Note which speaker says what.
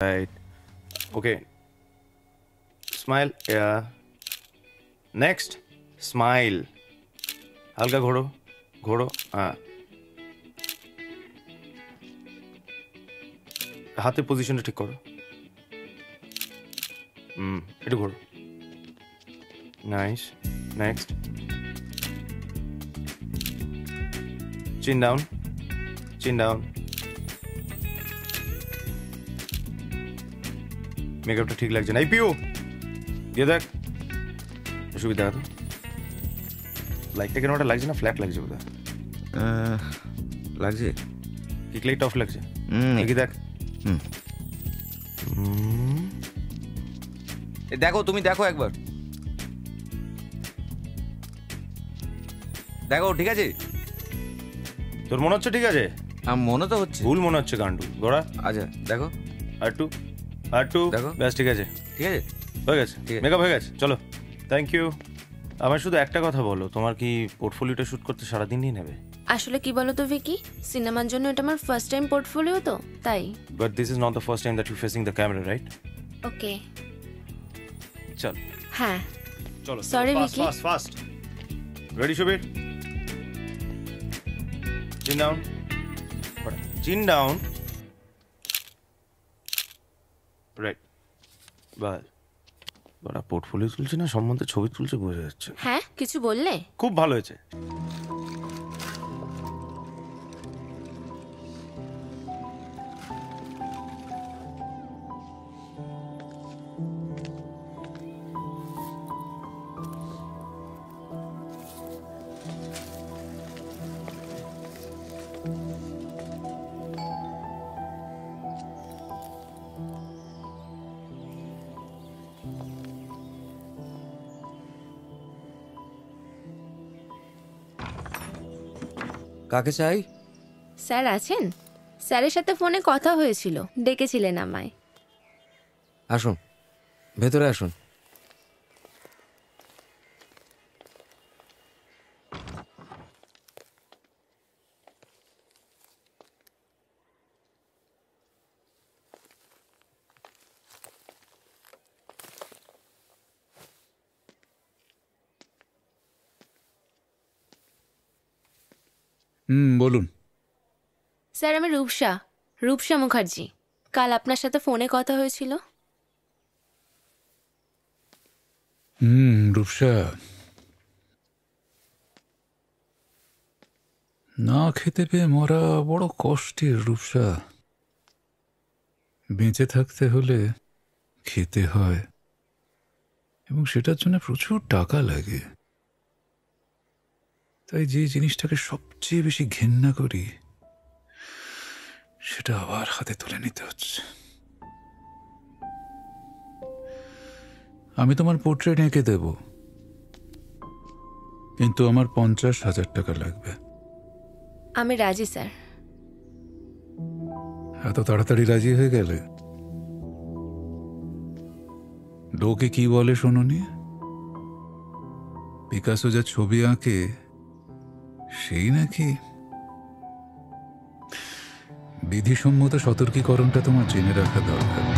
Speaker 1: Right. Okay. Smile. Yeah. Next. Smile. হালকা ঘোরো ঘোরো। হ্যাঁ, হাতের পজিশনটা ঠিক করো। একটু ঘোরো। নাইস। নেক্সট। চিন ডাউন, চিন ডাউন। মেকআপটা ঠিক লাগছে না। এই পিউ দিয়ে দেখ, সুবিধা তো লাইটটা কেন ওটা লাগছে না, ফ্ল্যাট লাগছে বোধ
Speaker 2: লাগছে।
Speaker 1: কিক লাইট অফ লাগছে কি দেখ।
Speaker 2: দেখো তুমি দেখো একবার দেখো, ঠিক আছে?
Speaker 1: তোর মনে হচ্ছে ঠিক আছে?
Speaker 2: মনে তো হচ্ছে
Speaker 1: ভুল মনে হচ্ছে গান্ডু। গোড়া
Speaker 2: আচ্ছা দেখো,
Speaker 1: আর টু
Speaker 2: দেখো,
Speaker 1: ব্যাস ঠিক আছে,
Speaker 2: ঠিক আছে,
Speaker 1: হয়ে গেছে, মেকআপ হয়ে গেছে। চলো, থ্যাংক ইউ। আমার শুধু একটা কথা বলো, তোমার কি পোর্টফোলিওটা শুট করতে সারাদিনই নেবে?
Speaker 3: আসলে কি বলো তো ভিকি, সিনেমার জন্য এটা আমার ফার্স্ট টাইম পোর্টফোলিও তো তাই।
Speaker 1: But this is not the first time that you facing the camera, right?
Speaker 3: Okay.
Speaker 1: চল।
Speaker 3: হ্যাঁ
Speaker 1: চলো,
Speaker 3: sorry Vicky.
Speaker 1: Fast ready Subir? Chin down, চিন ডাউন, রাইট। বাস, বড় পোর্টফোলিও তুলছে না, সম্বন্ধে ছবি তুলছে, বোঝা যাচ্ছে।
Speaker 3: হ্যাঁ, কিছু বললে?
Speaker 1: খুব ভালো হয়েছে।
Speaker 2: কাকে চাই?
Speaker 3: স্যার আছেন? স্যারের সাথে ফোনে কথা হয়েছিল, ডেকেছিলেন আমায়।
Speaker 2: আসুন, ভেতরে আসুন।
Speaker 4: বলুন।
Speaker 3: স্যার আমি রূপসা মুখার্জি। কাল আপনার সাথে ফোনে কথা হয়েছিল।
Speaker 4: রূপসা, না খেতে পেয়ে মরা বড় কষ্টের। রূপসা, বেঁচে থাকতে হলে খেতে হয়, এবং সেটার জন্য প্রচুর টাকা লাগে। তাই যে জিনিসটাকে সবচেয়ে বেশি ঘেন্না করি, সেটা আবার হাতে তুলে নিতে হচ্ছে। আমি তোমার পোর্ট্রেট এঁকে দেব, কিন্তু আমার 50,000 টাকা লাগবে।
Speaker 3: আমি রাজি স্যার।
Speaker 4: এত তাড়াতাড়ি রাজি হয়ে গেলে? লোকে কি বলে শোনোনি? পিকাসো যা ছবি আঁকে সেই নাকি? বিধিসম্মত সতর্কীকরণটা তোমার জেনে রাখা দরকার।